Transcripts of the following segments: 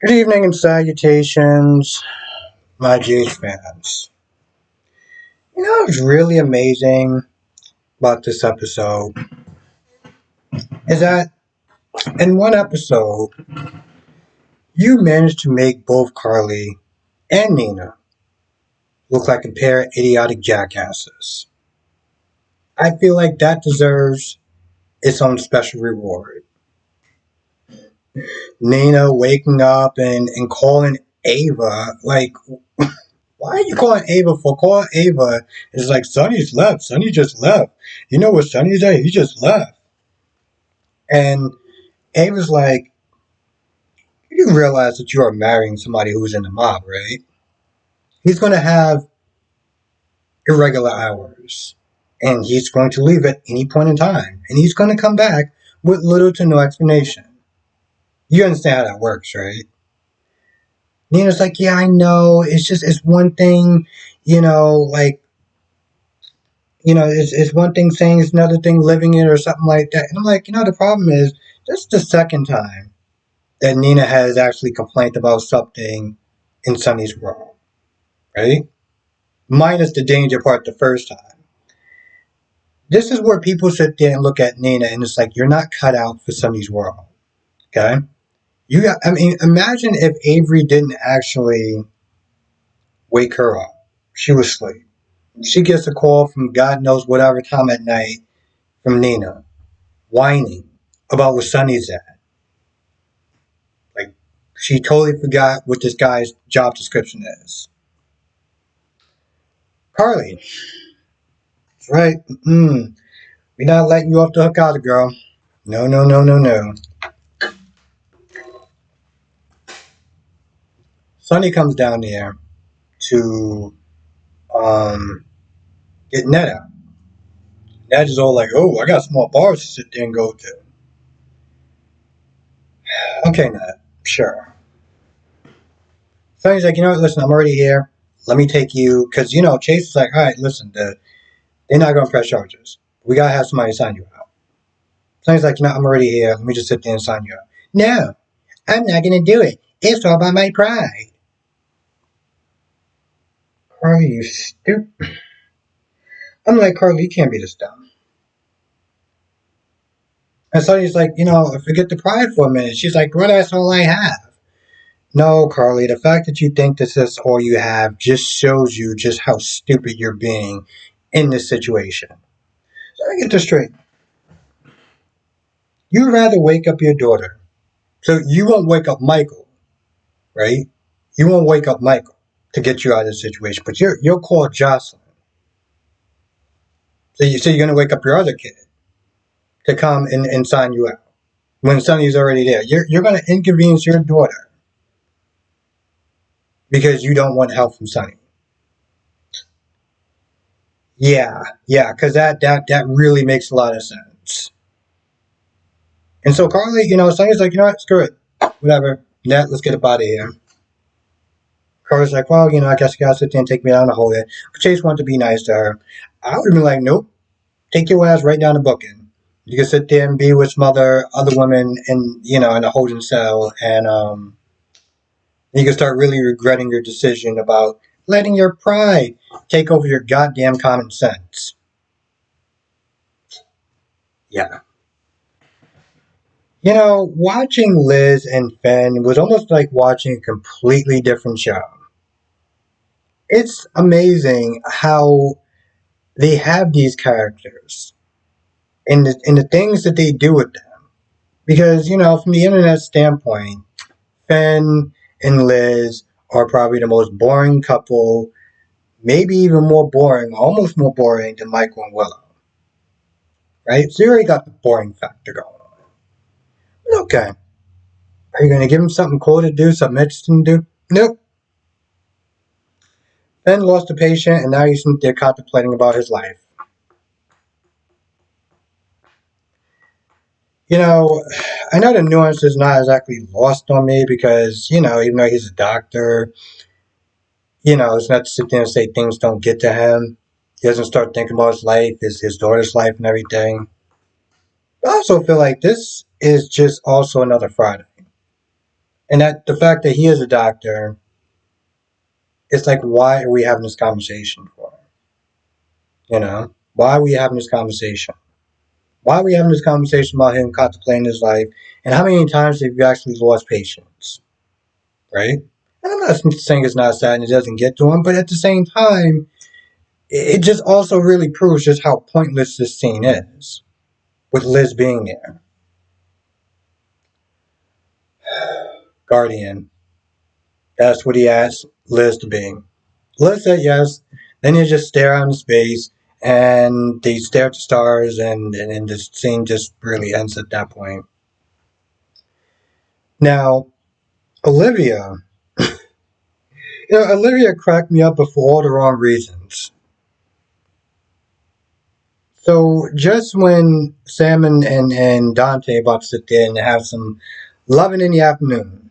Good evening and salutations, my Jays fans. What's really amazing about this episode is that in one episode, you managed to make both Carly and Nina look like a pair of idiotic jackasses. I feel like that deserves its own special reward. Nina waking up and calling Ava, like, why are you calling Ava for? Calling Ava is like, Sonny's left. Sonny just left. You know what Sonny's at? He just left. And Ava's like, you realize that you are marrying somebody who's in the mob, right? He's going to have irregular hours. And he's going to leave at any point in time. And he's going to come back with little to no explanation. You understand how that works, right? Nina's like, yeah, I know. It's one thing, like, it's one thing saying it's another thing living it or something like that. And I'm like, the problem is, this is the second time that Nina has actually complained about something in Sonny's world, right? Minus the danger part the first time. This is where people sit there and look at Nina and it's like, you're not cut out for Sonny's world, okay? Imagine if Avery didn't actually wake her up. She was asleep. She gets a call from God knows whatever time at night from Nina, whining about where Sonny's at. Like, she totally forgot what this guy's job description is. Carly, that's right. We're not letting you off the hook either, girl. No, no, no, no, no. Sonny comes down there to get Ned out. Ned is all like, oh, I got some more bars to sit there and go to. Okay, Ned, sure. Sonny's like, you know what, listen, I'm already here. Let me take you, because, Chase is like, all right, listen, they're not going to press charges. We got to have somebody sign you out. Sonny's like, I'm already here. Let me just sit there and sign you out. No, I'm not going to do it. It's all about my pride. Carly, you stupid. I'm like, Carly, you can't be this dumb. And Sonny's like, forget the pride for a minute. She's like, well, that's all I have. No, Carly, the fact that you think this is all you have just shows you just how stupid you're being in this situation. So let me get this straight. You'd rather wake up your daughter. So you won't wake up Michael, right? You won't wake up Michael to get you out of this situation, but you'll call Jocelyn. So you're going to wake up your other kid to come and sign you out when Sonny's already there. You're going to inconvenience your daughter because you don't want help from Sonny. Yeah, because that really makes a lot of sense. And so Carly, Sonny's like, screw it, whatever. Ned, let's get up out of here. Carly's like, well, I guess you gotta sit there and take me down the hole there. But Chase wanted to be nice to her. I would have been like, nope, take your ass right down the booking. You can sit there and be with some other women in a holding cell, and you can start really regretting your decision about letting your pride take over your goddamn common sense. Yeah. Watching Liz and Finn was almost like watching a completely different show. It's amazing how they have these characters and the things that they do with them. Because, from the internet standpoint, Finn and Liz are probably the most boring couple, maybe even more boring, almost more boring than Michael and Willow. Right? So you already got the boring factor going on. Okay. Are you going to give him something cool to do, something interesting to do? Nope. Finn lost a patient, and now he's there contemplating about his life. I know the nuance is not exactly lost on me because, even though he's a doctor, it's not to sit there and say things don't get to him. He doesn't start thinking about his life, his daughter's life and everything. I also feel like this is just also another Friday. And that the fact that he is a doctor, it's like, why are we having this conversation for? You know, why are we having this conversation? Why are we having this conversation about him contemplating his life? And how many times have you actually lost patience? Right? And I'm not saying it's not sad and it doesn't get to him, but at the same time, it just also really proves just how pointless this scene is with Liz being there. Guardian. That's what he asked Liz to be. Liz said yes. Then you just stare out into space and they stare at the stars and the scene just really ends at that point. Now, Olivia. Olivia cracked me up for all the wrong reasons. So just when Sam and Dante about to sit there and have some loving in the afternoon,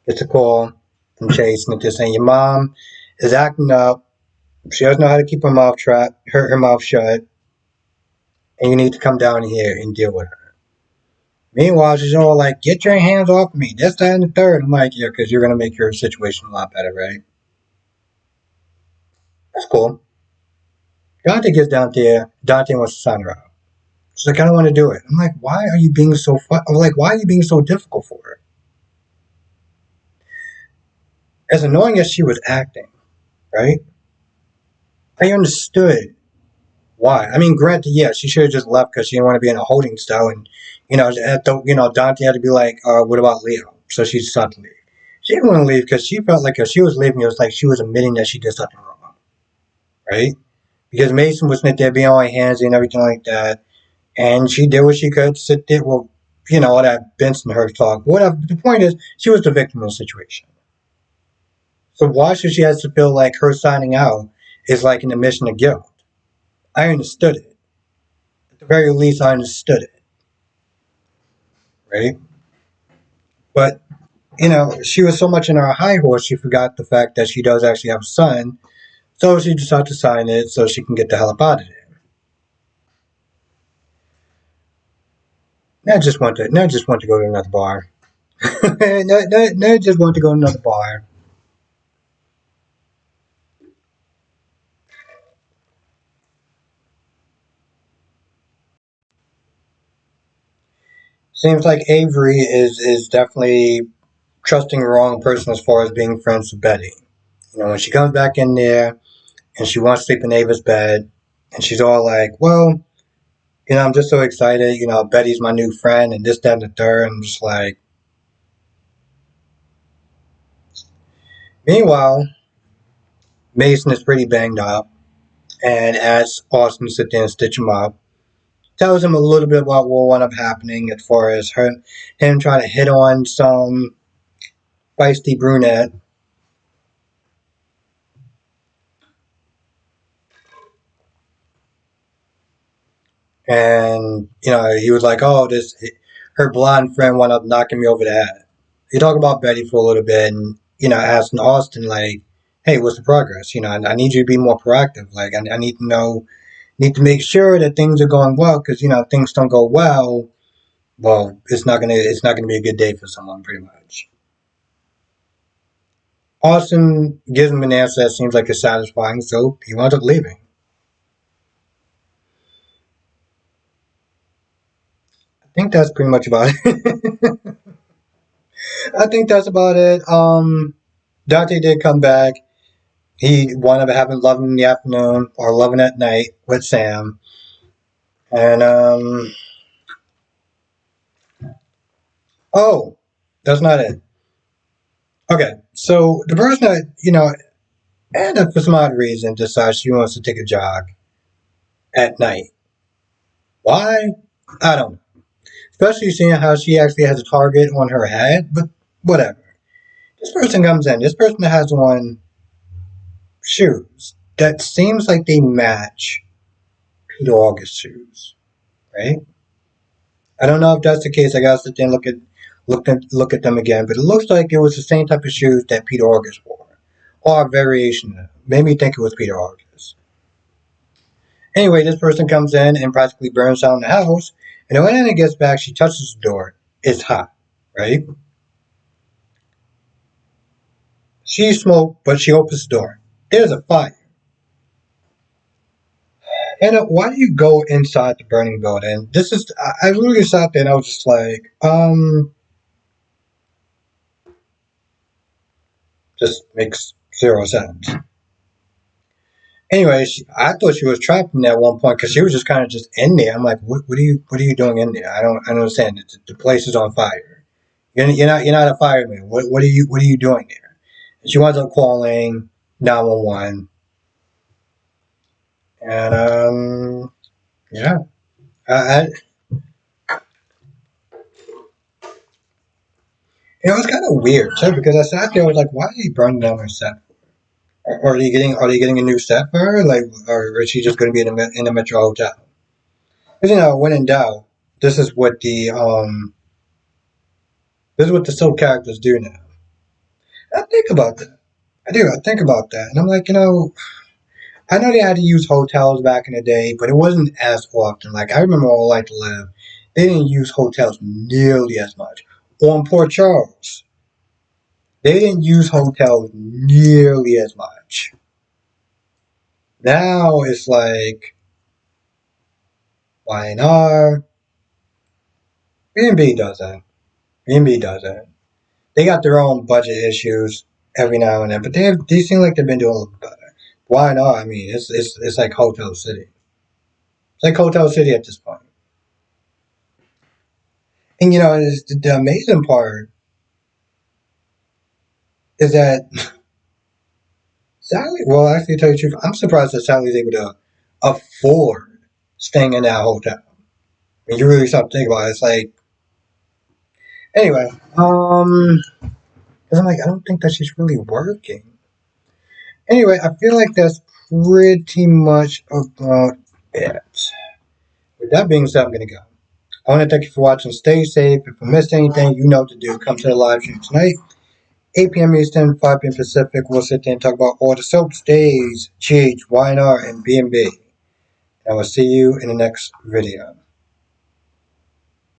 gets a call from Chase and they're saying your mom is acting up. She doesn't know how to keep her mouth shut, and you need to come down here and deal with her. Meanwhile, she's all like, "Get your hands off me!" This, that, and the third. I'm like, "Yeah, because you're gonna make your situation a lot better, right?" That's cool. Dante gets down there. Dante wants to sign her out. She's like, "I don't want to do it." I'm like, "Why are you being so why are you being so difficult for her?" As annoying as she was acting, right? I understood why. I mean, granted, yeah, she should have just left because she didn't want to be in a holding cell, and Dante had to be like, "What about Leo?" So she decided to leave. She didn't want to leave because she felt like if she was leaving, it was like she was admitting that she did something wrong, right? Because Mason was sitting there being all handsy and everything like that, and she did what she could to sit there. Well, all that Benson her talk. Whatever. The point is, she was the victim of the situation. So why should she have to feel like her signing out is like an admission of guilt? I understood it. At the very least, I understood it, right? But she was so much in her high horse, she forgot the fact that she does actually have a son. So she decided to sign it so she can get the hell up out of there. Now just want to go to another bar. Now just want to go to another bar. Seems like Avery is definitely trusting the wrong person as far as being friends with Betty. When she comes back in there and she wants to sleep in Ava's bed, and she's all like, "Well, I'm just so excited. Betty's my new friend, and this, that, and the third." I'm just like, meanwhile, Mason is pretty banged up and asks Austin to sit there and stitch him up. Tells him a little bit about what will end up happening as far as him trying to hit on some feisty brunette. And, he was like, "Oh, her blonde friend wound up knocking me over the head." He talked about Betty for a little bit and, asking Austin, like, "Hey, what's the progress? I need you to be more proactive. Like, I need to need to make sure that things are going well because, if things don't go well, it's not gonna be a good day for someone, pretty much." Austin gives him an answer that seems like it's satisfying, so he winds up leaving. I think that's pretty much about it. I think that's about it. Dante did come back. He wound up having loving in the afternoon or loving at night with Sam. And oh, that's not it. Okay, so the person that and for some odd reason decides she wants to take a jog at night. Why? I don't know. Especially seeing how she actually has a target on her head, but whatever. This person comes in. This person has on shoes that seems like they match Peter August shoes, right? I don't know if that's the case. I gotta sit there and look at them again, but it looks like it was the same type of shoes that Peter August wore, or a variation of them. Made me think it was Peter August. Anyway, this person comes in and practically burns down the house, and when Anna gets back, she touches the door. It's hot, right? She smoked, but she opens the door. There's a fire. And why do you go inside the burning building? This is, I literally sat there and I was just like, just makes zero sense. Anyway, I thought she was trapped in there at one point because she was just kind of just in there. I'm like, what are you doing in there? I don't understand. The place is on fire. You're not a fireman. What are you doing there? And she winds up calling 911. And yeah, I it was kind of weird too because I sat there. I was like, why are you burning down her set? Or are they getting a new set for her? Like, or is she just going to be in the Metro Hotel? Because when in doubt, this is what the soap characters do now. I think about that. I do. I think about that, and I'm like, I know they had to use hotels back in the day, but it wasn't as often. Like I remember All Like to Live, they didn't use hotels nearly as much. On Port Charles, they didn't use hotels nearly as much. Now it's like YNR, B&B does that. B&B does that. They got their own budget issues every now and then, but they seem like they've been doing a little better. YNR, I mean, it's like Hotel City. It's like Hotel City at this point. And the amazing part is that Sally. Well, actually, to tell you the truth, I'm surprised that Sally's able to afford staying in that hotel. When you really start to think about it, it's like anyway. Because I'm like, I don't think that she's really working. Anyway, I feel like that's pretty much about it. With that being said, I'm gonna go. I want to thank you for watching. Stay safe. If I missed anything, you know what to do. Come to the live stream tonight. 8 p.m. Eastern, 5 p.m. Pacific. We'll sit there and talk about all the soaps, days, GH, YNR, and B&B. And we'll see you in the next video.